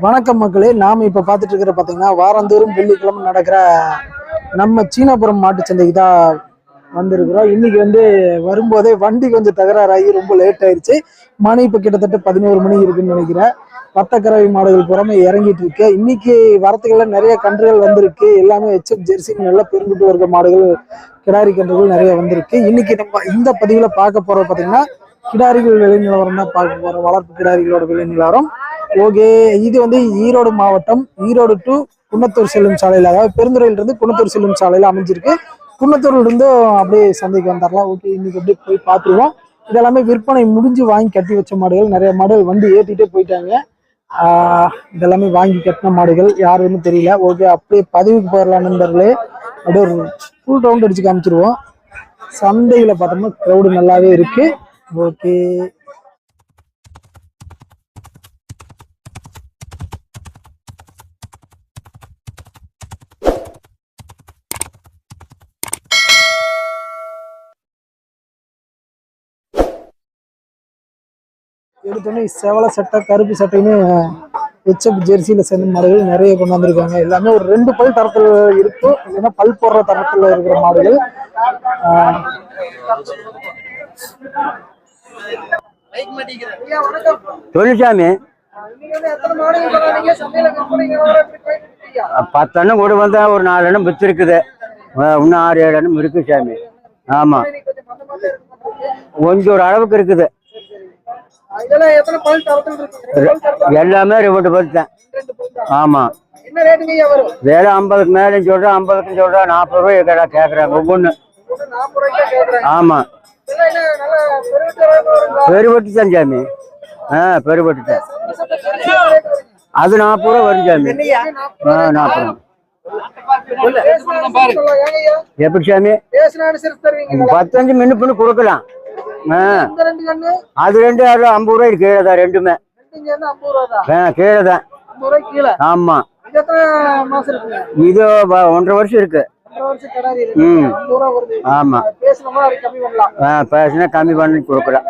வணக்கம் மக்களே. நாம் இப்போ பார்த்துட்டு இருக்கிற பார்த்தீங்கன்னா வாரந்தோறும் வெள்ளிக்கிழமை நடக்கிற நம்ம சீனாபுரம் மாட்டுச்சந்தைக்கு தான் வந்திருக்கிறோம். இன்னைக்கு வரும்போதே வண்டி கொஞ்சம் தகராறாகி ரொம்ப லேட் ஆயிடுச்சு. மணி இப்போ கிட்டத்தட்ட 11 மணி இருக்குன்னு நினைக்கிறேன். பத்தக்கறவை மாடுகள் புறமே இறங்கிட்டு இருக்கு. இன்னைக்கு வரத்துக்கெல்லாம் நிறைய கன்றுகள் வந்திருக்கு. எல்லாமே HF ஜெர்சி நல்லா பெருங்கிட்டு வருகிற மாடுகள், கிடாரி கன்றுகள் நிறைய வந்திருக்கு. இன்னைக்கு நம்ம இந்த பதிவில் பார்க்க போறது பார்த்தீங்கன்னா கிடாரிகள் விலை நிலவரம் தான் பார்க்க போறோம். வளர்ப்பு கிடாரிகளோட விலை நிலவரம். ஓகே, இது ஈரோடு மாவட்டம், ஈரோடு டு குன்னத்தூர் செல்லும் சாலையில், அதாவது பெருந்துறையிலிருந்து குன்னத்தூர் செல்லும் சாலையில் அமைஞ்சிருக்கு. குன்னத்தூர்ல இருந்து அப்படியே சந்தைக்கு வந்துடலாம். ஓகே, இன்னைக்கு அப்படியே போய் பார்த்துருவோம். இதெல்லாமே விற்பனை முடிஞ்சு வாங்கி கட்டி வச்ச மாடுகள். நிறைய மாடுகள் வண்டி ஏற்றிட்டே போயிட்டாங்க. இதெல்லாமே வாங்கி கட்டின மாடுகள், யாருன்னு தெரியல. ஓகே, அப்படியே பதிவுக்கு போயிடலாம் நண்பர்களே. அப்படியே ஒரு ஃபுல் ரவுண்ட் அடிச்சு காமிச்சிருவோம். சந்தையில பார்த்தோம்னா க்ரௌடு நல்லாவே இருக்கு. ஓகே, எடுத்தோடனே செவலை சட்டை, கருப்பு சட்டைன்னு HF ஜெர்சியில சேர்ந்த மாடுகள் நிறைய கொண்டு வந்திருக்காங்க. எல்லாமே ஒரு 2 பல் தரத்துல இருக்கும், இல்லைன்னா பல் போடுற தரத்துல இருக்கிற மாடுகள். தொழிற்சாமி 10 எண்ணம் கூட வந்தா ஒரு 4 எண்ணம் வித்து இருக்குது. இன்னும் 6-7 எண்ணம் இருக்கு சாமி. ஆமா, கொஞ்சம் ஒரு அளவுக்கு இருக்குது. எல்லாமே 2 பல் தான். ஆமா, வேலை 50க்கு மேலே சொல்றேன், 50க்கு சொல்றேன், 40 ரூபாய் கேக்குறாங்க ஒவ்வொன்னு. ஆமா, பெருவட்டு தான் சாமி. பெருவட்டு தான். அது 40 ரூபா வரும் சாமி. 40 எப்படி சாமி? 15 மின்னு பண்ணி கொடுக்கலாம். அது 2 50 ரூபாய்க்கு கீழே தான். ரெண்டுமே கீழே தான். ஆமா, இது 1.5 வருஷம் இருக்கு. ஆமா, பேசினா கம்மி பண்ணி கொடுக்கலாம்.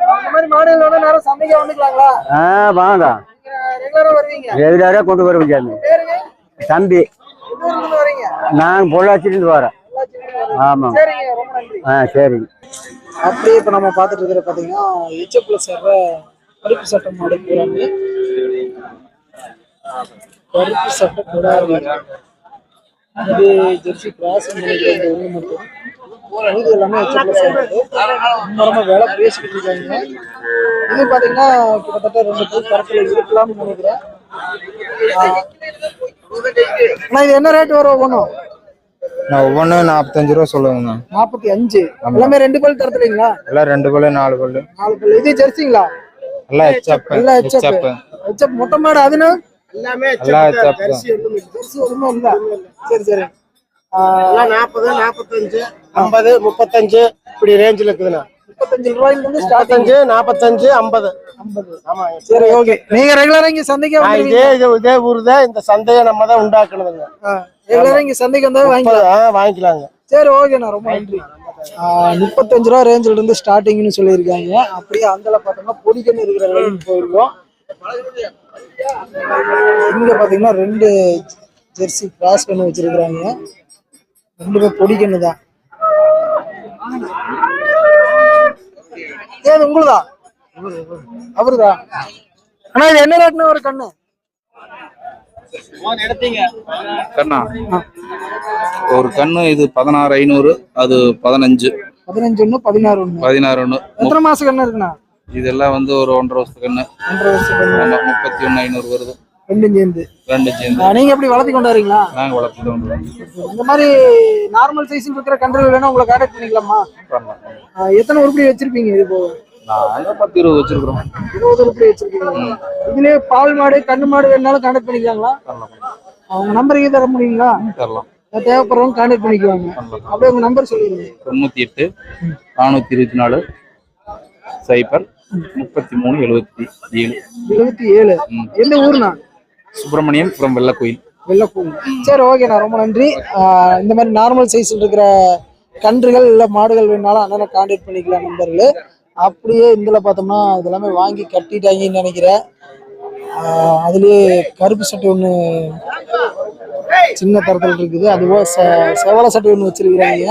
வாங்க, ரெகுலரா கொண்டு வருவோம் சாமி. தம்பி, நான் பொள்ளாச்சிலிருந்து வரேன். ஆமா, சரிங்க. அப்படியே இப்ப நம்ம பார்த்துட்டு இருக்கிற பாத்தீங்கன்னா HF சேர்ற கருப்பு சட்டை மாடு போறாங்க. கருப்பு சட்டை கூடாது. இது ஜெர்சி கிராஸ் நினைக்கிற ஒண்ணு மட்டும். இது எல்லாமே HF சேர்றது. ரொம்ப வேலை பேசிக்கிட்டு இருக்காங்க. இது பாத்தீங்கன்னா கிட்டத்தட்ட 2 பேர் தரத்துல இருக்கலாம்னு நினைக்கிறேன். ஆனா இது என்ன ரேட் வரும் ஒவ்வொன்றும்? நான் ஒவ்வொன்னு 45 ரூபா சொல்லுவேங்க. 45 எல்லாமே 2 பல் தரத்துலீங்களா? எல்லாம் 2 பல் 4 பல். 4 பல். இது ஜெர்சிங்களா? எல்லாம் HF மொத்த மாடு. அதுனா எல்லாமே HF ஜெர்சி ஒண்ணுமே இல்ல. சரி சரி. 40, 45, 50, 35 இப்படி ரேஞ்சில் இருக்குதுண்ணா. 35 ரூபாயில இருந்து ஸ்டார்ட். 45, 50. ஆமா, சரி. ஓகே, நீங்க ரெகுலரா இங்க சந்தைக்கு இதே ஊர் தான். இந்த சந்தையை நம்ம தான் உண்டாக்கணுதுங்க. ரெகுலரா இங்க சந்தைக்கு வந்தா வாங்கிக்கலாங்க. சரி, ஓகேண்ணா, ரொம்ப நன்றி. 35 ரூபா ரேஞ்சில இருந்து ஸ்டார்டிங்னு சொல்லியிருக்காங்க. அப்படியே அந்தல பார்த்தோம்னா பொடிக்கன்னு இருக்கிற வரைக்கும் போயிருக்கோம். இங்க பாத்தீங்கன்னா 2 ஜெர்சி கிராஸ் பண்ணி வச்சிருக்கிறாங்க. 2 பொடிக்கன்னு தான். ஏது உங்களுதா? அவருதா? ஆனா இது என்ன ரேட்னு ஒரு கண்ணு? கண்ணா, ஒரு கண்ணு இது 16,500, அது 15. 15 16 16. எத்தனை மாசம் கண்ணு இருக்குண்ணா? இதெல்லாம் ஒரு 1.5 வருஷத்து கண்ணு. 1.5 வருஷம் கண்ணு. 31,500 வருது. ரெண்டும் சேர்ந்து. நீங்க எப்படி வளர்த்தி கொண்டு வரீங்களா? நாங்க வளர்த்து கொண்டு வரோம். இந்த மாதிரி நார்மல் சைஸ்ல இருக்கிற கன்றுகள் வேணா உங்களை கான்டாக்ட் பண்ணிக்கலாமா? எத்தனை உருப்படி வச்சிருப்பீங்க? இது போக நாங்க 10-20 வச்சிருக்கிறோம். 20 உருப்படி வச்சிருக்கீங்க. இதுலயே பால் மாடு, கண்ணு மாடு வேணாலும் கான்டாக்ட் பண்ணிக்கலாங்களா? அவங்க நம்பருக்கு தர முடியுங்களா? தரலாம். தேவைப்படுறவங்க கான்டாக்ட் பண்ணிக்குவாங்க. அப்படியே உங்க நம்பர் சொல்லிடுங்க. 98 424 0 33 77. எந்த ஊர்னா? சுப்பிரமணியம் from வெள்ளக்கோயில். சரி, ஓகேண்ணா, ரொம்ப நன்றி. இந்த மாதிரி நார்மல் சைஸ்ல இருக்கிற கன்றுகள் இல்ல மாடுகள் வேணாலும் அண்ணனை கான்டாக்ட் பண்ணிக்கலாம் நண்பர்களே. அப்படியே இதுல பார்த்தோம்னா இதெல்லாமே வாங்கி கட்டிட்டாங்கன்னு நினைக்கிறேன். அதுலயே கருப்பு சட்டை ஒண்ணு சின்ன தரத்தில் இருக்குது. அதுவோ செவல சட்டை ஒண்ணு வச்சிருக்கிறாங்க.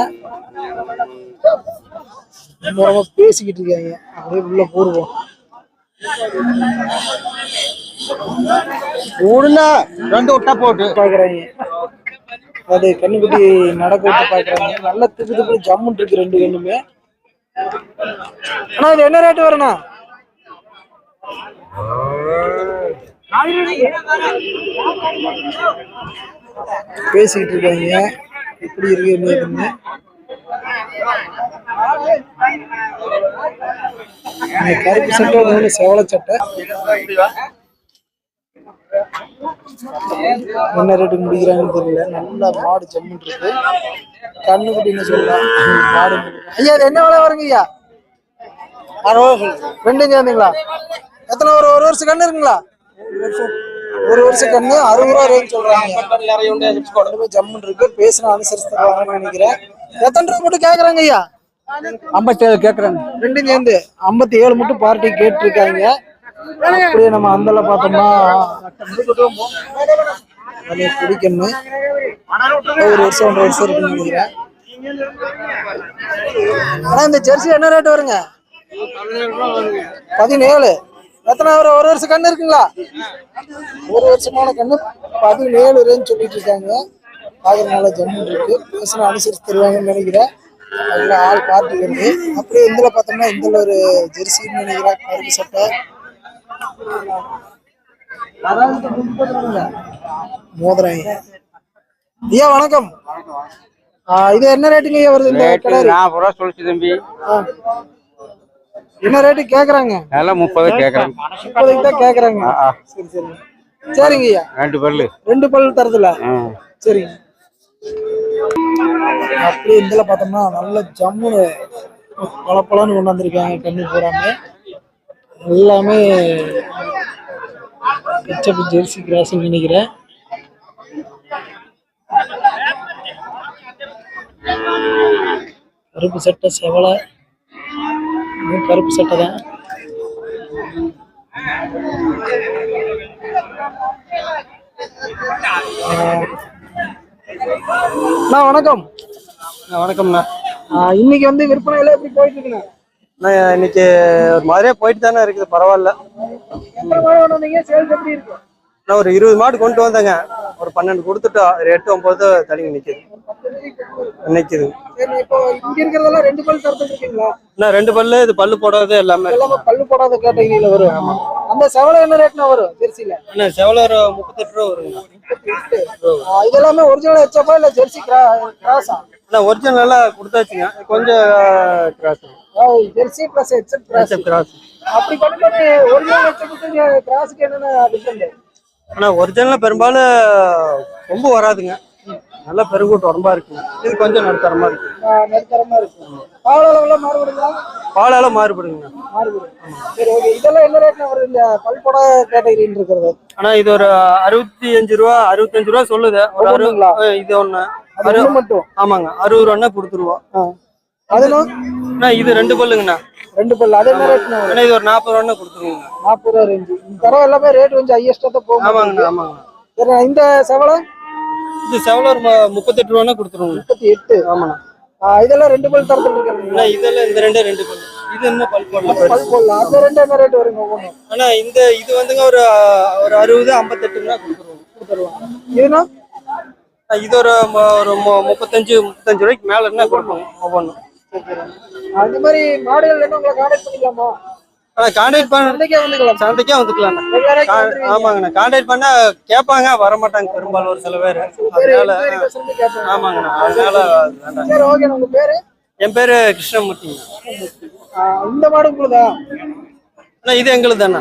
ரொம்ப பேசிக்கிட்டு இருக்காங்க. அப்படியே உள்ள போடுவோம். ரெண்டு விட்டா போட்டு பாக்குறாங்க. அது கண்ணுக்குட்டி நடக்க விட்டு பாக்குறாங்க. நல்ல திக்கு ஜம்முன் இருக்கு ரெண்டு கண்ணுமே. ஆனா இது என்ன ரேட் வரும்ண்ணா? பேசிக்கிட்டு இருக்காங்க. எப்படி இருக்கு என்ன கருப்பு சட்டை ஒண்ணு செவல சட்டை என்ன ரேட்டுக்கு முடிக்கிறாங்கன்னு தெரியல. நல்லா மாடு ஜம்முன் இருக்கு. கண்ணுக்குட்டின்னு சொல்லலாம். மாடு ஐயா இது என்ன விலை வருங்க ஐயா? 60 ரெண்டும் சேர்ந்துங்களா? எத்தனை ஒரு வருஷம் கண்ணு இருக்குங்களா? ஒரு வருஷம் கண்ணு 60 ரூபா ரேஞ்ச் சொல்றாங்க. ஜம்முன் இருக்கு. பேசினா அனுசரிச்சு தருவாங்கன்னு நினைக்கிறேன். எத்தனை ரூபா மட்டும் கேக்குறாங்க ஐயா? 57 கேக்குறாங்க. ரெண்டும் சேர்ந்து 57 மட்டும் பார்ட்டி கேட்டிருக்காங்க. அப்படியே நம்ம அந்தல பார்த்தோம்னா பிடிக்கணும். ஒரு வருஷம் 1.5 வருஷம் இருக்குன்னு நினைக்கிறேன். ஆனா இந்த ஜெர்சி என்ன ரேட் வருங்க? 17. எத்தனை ஒரு வருஷம் கண்ணு இருக்குங்களா? ஒரு வருஷமான கண்ணு 17 ரேஞ்ச் சொல்லிட்டு இருக்காங்க. பாக்குறதுனால ஜம்மு இருக்கு. பேசினா அனுசரிச்சு தருவாங்கன்னு நினைக்கிறேன். அதுல ஆள் பார்த்துக்கிறது. அப்படியே இதுல பார்த்தோம்னா இதுல ஒரு ஜெர்சின்னு நினைக்கிறேன். கருப்பு சட்டை மோதிரம். ஐயா வணக்கம். இது என்ன ரேட்டுங்க ஐயா வருது? இந்த கடை 40 ரூபா சொல்லிச்சு தம்பி. என்ன ரேட்டு கேக்குறாங்க? எல்லாம் 30 கேக்குறாங்க. 30 தான் கேக்குறாங்க. சரி சரி சரிங்க ஐயா. ரெண்டு பல்லு தரதுல. சரிங்க. அப்படியே இதுல பார்த்தோம்னா நல்ல ஜம்முன்னு பழப்பழம்னு கொண்டு வந்திருக்காங்க. கண்ணு போடாம எல்லாமே ஜெர்சி கிராஸ் நினைக்கிறேன். கருப்பு சட்டை செவலை கருப்பு சட்டை தான். வணக்கம். வணக்கம்ண்ணா. இன்னைக்கு வந்து விற்பனை எல்லாம் எப்படி போயிட்டு இருக்குண்ணா? இன்னைக்கு ஒரு மாதிரியா போயிட்டு தானே இருக்குது. பரவாயில்ல. சேல்ஸ் எப்படி இருக்கு? நான் ஒரு 20 மாடு கொண்டு வந்தேங்க. ஒரு 12 கொடுத்துட்டு ஒரு 8 9 தனிங்க நிக்குது. இப்போ இங்க இருக்கிறதெல்லாம் 2 பல் தரத்துல இருக்கீங்களா? நான் 2 பல்லு. இது பல்லு போடாத எல்லாமே பல்லு போடாத கேட்டகரியில வரும். அந்த செவலை என்ன ரேட்னா வரும் ஜெர்சில? செவல ஒரு 38 ரூபா வருங்க. 38. இதெல்லாமே ஒரிஜினல் ஹெச்எஃப் இல்ல ஜெர்சி கிராஸா? ஒரிஜினல் எல்லாம் கொடுத்தாச்சுங்க. கொஞ்சம் cross Jersey plus HF cross. அப்படி பண்ணும்போது ஒரிஜினல் ஹெச்எஃப் கிராஸ்க்கு என்னென்ன டிஃபரண்ட்? ஆனா ஒரிஜினல் பெரும்பாலும் ரொம்ப வராதுங்க. நல்லா பெருங்கூட்டு உடம்பா இருக்குங்க. இது கொஞ்சம் நடுத்தரமா இருக்கு. நடுத்தரமா இருக்கு. பால் அளவுல மாறுபடுங்களா? பால் அளவு மாறுபடுங்க. மாறுபடும். சரி ஓகே. இதெல்லாம் என்ன ரேட்ல வருது இந்த பல்போட கேட்டகரின்னு இருக்கிறது? ஆனா இது ஒரு 65 ரூபா 65 ரூபா சொல்லுது. ஒரு 60 இது ஒண்ணு மட்டும். ஆமாங்க 60 ரூபா கொடுத்துருவோம். அதுனா இது 2 பல்லுங்கண்ணா. 2 பல்லு. அது என்ன ரேட்னா? இது ஒரு 40 ரூபா கொடுத்துருவோங்க. 40 ரூபா ரேஞ்ச். இந்த தரம் எல்லாமே ரேட் கொஞ்சம் ஹையஸ்டா தான் போகும். ஆமாங்க ஆமாங்க. சரி இந்த செவலை? இது செவல ஒரு 38 ரூபா கொடுத்துருவோங்க. 38. ஆமாண்ணா. இதெல்லாம் 2 பல் தரத்துல இருக்குங்களா? இதெல்லாம் இந்த 2 பல்லு. இது என்ன பல் போடல. பல் போடல. அந்த 2 என்ன ரேட் வருங்க ஒவ்வொன்றும்? ஆனா இது வந்துங்க ஒரு 60 58 கொடுத்துருவோம். இதுனா இது ஒரு 35 ரூபாய்க்கு மேல என்ன கொடுப்போம் ஒவ்வொன்றும். அந்த மாதிரி மாடுகள் என்ன உங்களை கான்டாக்ட் பண்ணிக்கலாமா? கான்டாக்ட் பண்ண சந்தைக்கே வந்துக்கலாம். ஆமாங்கண்ணா. கான்டாக்ட் பண்ணா கேட்பாங்க, வரமாட்டாங்க பெரும்பாலும் ஒரு சில பேர். அதனால ஆமாங்கண்ணா. அதனால உங்க பேரு? என் பேரு கிருஷ்ணமூர்த்திங்க. இந்த மாடு உங்களுதா? இது எங்களுக்கு தானே.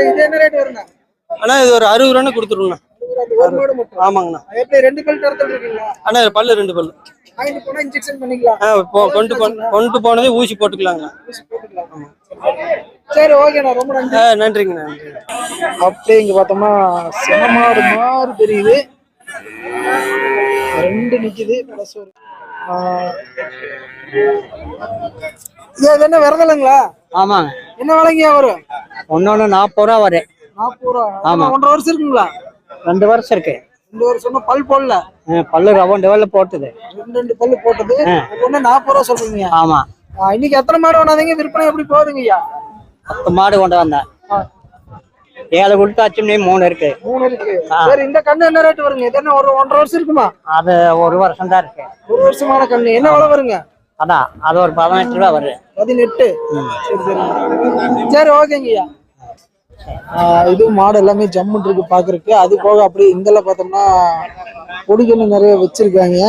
இது என்ன ரேட் வருங்க? ஆனா இது ஒரு 60 ரூபா கொடுத்துருங்கண்ணா. ஆமாங்கண்ணா. எப்படி 2 பல் தரத்துல இருக்கீங்களா? ஆனா பல்லு 2 பல்லு. வாங்கிட்டு போனா இன்ஜெக்ஷன் பண்ணிக்கலாம். கொண்டு போனதே ஊசி போட்டுக்கலாங்க. சரி ஓகேண்ணா. ரொம்ப நன்றி. நன்றிங்கண்ணா. அப்படியே இங்க பார்த்தோம்னா செமமாடு மாறு தெரியுது. 2 நிக்குது. இது என்ன விரதலைங்களா? ஆமாங்க. என்ன விலைங்க வரும்? ஒன்னொன்னு 40 ரூபா வரும். 40 ரூபா. ஆமா. 1.5 வருஷம் இருக்குங்களா? 2 வருஷம் இருக்கு. 2 வருஷம் பல் போடல. பல்லு ரவுண்ட் லெவல்ல போட்டுது. 2 பல்லு போட்டது. ஒண்ணு 40 ரூபா சொல்றீங்க. ஆமா. இன்னைக்கு எத்தனை மாடு கொண்டாந்தீங்க? விற்பனை எப்படி போகுதுங்க ஐயா? 10 மாடு கொண்டு வந்தேன். 7 கொடுத்தாச்சு, 3 இருக்கு. 3 இருக்கு. சரி, இந்த கண்ணு என்ன ரேட் வருங்க? இது என்ன ஒரு 1.5 வருஷம் இருக்குமா? அது 1 வருஷம் தான் இருக்கு. 1 வருஷமான கண்ணு என்ன விலை வருங்க? அதான் அது ஒரு 18 ரூபா வருது. 18. சரி சரி சரி, ஓகேங்க ஐயா. இது மாடு எல்லாமே ஜம்முன் இருக்கு பாக்குறதுக்கு. அது போக அப்படியே இங்கெல்லாம் பார்த்தோம்னா பொடிக்கண்ணு நிறைய வச்சிருக்காங்க.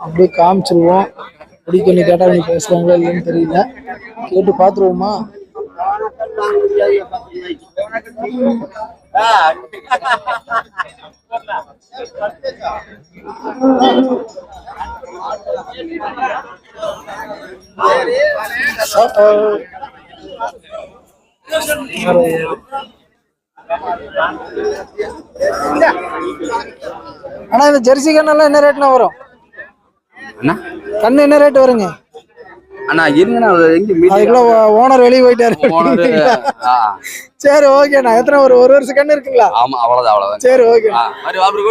அப்படியே காமிச்சிருவோம். பொடிக்கண்ணு கேட்டா நீ பேசுறாங்களா இல்லைன்னு தெரியல, கேட்டு பாத்துருவோமா? ஆனா இந்த ஜெர்சி கண்ணெல்லாம் என்ன ரேட்னா வரும்? கண்ணு என்ன ரேட் வருங்க? அண்ணா இருங்கண்ணா, எங்க அதுக்குள்ள ஓனர் வெளியே போயிட்டாரு. சரி ஓகேண்ணா. எத்தனை ஒரு வருஷம் கண்ணு இருக்குங்களா? ஆமா, அவ்வளவுதான். சரி ஓகே.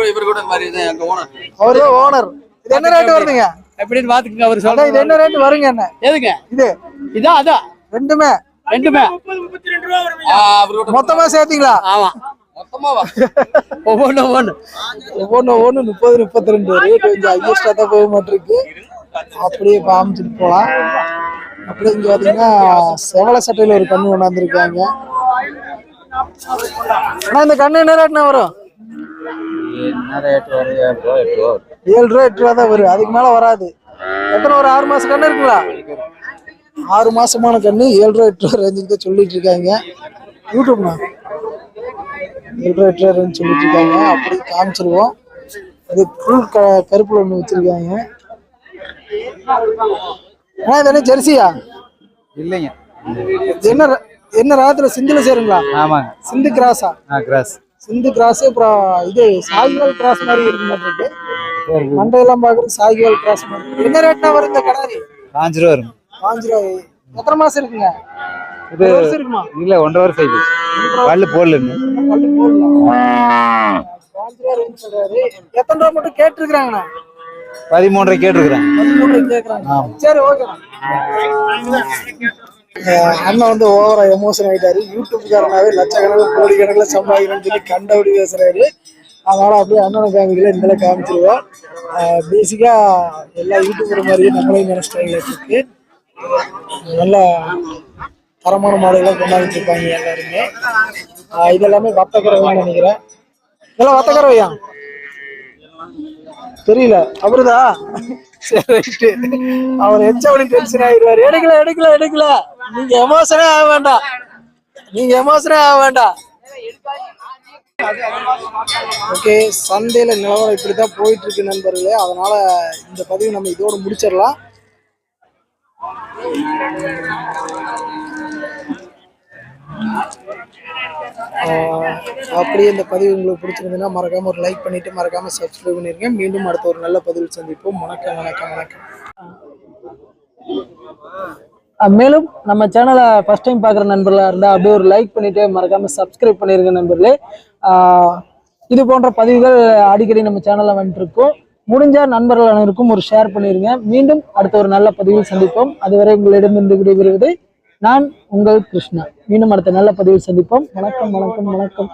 இவரு கூட மாதிரி எங்க ஓனர். அவர்தான் ஓனர். இது என்ன ரேட் வருதுங்க? எப்படின்னு பாத்துக்கங்க. அவர் சொல்றேன். இது என்ன ரேட் வருங்க? என்ன எதுங்க இது? அதான் ரெண்டுமே மொத்தமா சேர்த்தீங்களா? ஆமா, மொத்தமாவா? ஒவ்வொன்னு 30 32 ரேட் கொஞ்சம் ஹையஸ்டா தான் போக மாட்டிருக்கு. அப்படியே காமிச்சிட்டு போலாம். அப்படியே இங்க பாத்தீங்கன்னா செவல சட்டையில ஒரு கண்ணு கொண்டாந்துருக்காங்க. ஆனா இந்த கண்ணு என்ன ரேட்னா வரும்? என்ன ரேட் வருது? 7 ரூபா 8 ரூபா தான் வரும். அதுக்கு மேல வராது. எத்தனை ஒரு 6 மாசம் கண்ணு இருக்குங்களா? 6 மாசமான கண்ணு 7 ரூபா 8 ரூபா ரேஞ்சுக்கு தான் சொல்லிட்டு இருக்காங்க. யூடியூப்னா 7 ரூபா 8 ரூபா ரேஞ்சு சொல்லிட்டு இருக்காங்க. அப்படி காமிச்சிருவோம். அது ஃபுல் கருப்புல ஒண்ணு வச்சிருக்காங்க. இது என்ன ஜெர்சியா? இல்லைங்க. என்ன ராத்துல சிந்துல சேருங்களா? ஆமாங்க. சிந்து கிராஸா? கிராஸ். சிந்து கிராஸ். அப்புறம் இது சாகிவால் கிராஸ் மாதிரி இருக்கு. மண்டையெல்லாம் பாக்குறது சாகிவால் கிராஸ் மாதிரி. என்ன ரேட்னா வரும் இந்த கடாரி? 5 ரூபா வரும். 5 ரூபா. எத்தனை மாசம் இருக்குங்க? இது 1 வருஷம் இருக்குமா? இல்ல 1.5 வருஷம் இது. பல்லு போடலன்னு. பல்லு போடல. 5 ரூபா ரேஞ்ச் சொல்றாரு. எத்தனை ரூபா மட்டும் கேட்டிருக்காங்கண்ணா? 13 கேட்டிருக்கிறேன். 13 கேக்குறாங்க. சரி ஓகே. அண்ணன் வந்து ஓவரா எமோஷன் ஆயிட்டாரு. யூடியூப்காரனாவே லட்சக்கணக்கில் கோடிக்கணக்கில் சம்பாதிக்கணும்னு சொல்லி கண்டபடி பேசுறாரு. அதனால அப்படியே அண்ணனை காமிக்கல, இந்த காமிச்சிருவோம். பேசிக்கா எல்லா யூடியூபர் மாதிரியே நம்மளையும் நினைச்சிட்டாங்க. இருக்கு நல்ல தரமான மாடுகளாக கொண்டாடிட்டு இருப்பாங்க எல்லாருமே. இதெல்லாமே வத்தக்கறவைன்னு நினைக்கிறேன். இதெல்லாம் வத்தக்கறவையா தெரியல. அவருதா? சரி, அவர் எச்சவனி டென்ஷன் ஆயிடுவாரு. எடுக்கல. நீங்க எமோஷனே ஆக வேண்டாம். ஓகே, சந்தையில நிலவரம் இப்படித்தான் போயிட்டு இருக்கு நண்பர்களே. அதனால இந்த பதிவு நம்ம இதோட முடிச்சிடலாம். அப்படியே இந்த பதிவு உங்களுக்கு பிடிச்சிருந்ததுன்னா மறக்காம ஒரு லைக் பண்ணிட்டு மறக்காம சப்ஸ்கிரைப் பண்ணிருங்க. மீண்டும் அடுத்த ஒரு நல்ல பதிவில் சந்திப்போம். வணக்கம். மேலும் நம்ம சேனலை ஃபர்ஸ்ட் டைம் பார்க்குற நண்பர்களாக இருந்தால் அப்படியே ஒரு லைக் பண்ணிட்டு மறக்காம சப்ஸ்கிரைப் பண்ணிருங்க நண்பர்களே. இது போன்ற பதிவுகள் அடிக்கடி நம்ம சேனலில் வந்துட்டு இருக்கோம். முடிஞ்ச நண்பர்கள் அனைவருக்கும் ஒரு ஷேர் பண்ணிருங்க. மீண்டும் அடுத்த ஒரு நல்ல பதிவில் சந்திப்போம். அதுவரை உங்களிடமிருந்து விடைபெறுவது நான் உங்கள் கிருஷ்ணா. மீண்டும் அடுத்த நல்ல பதிவில் சந்திப்போம். வணக்கம்.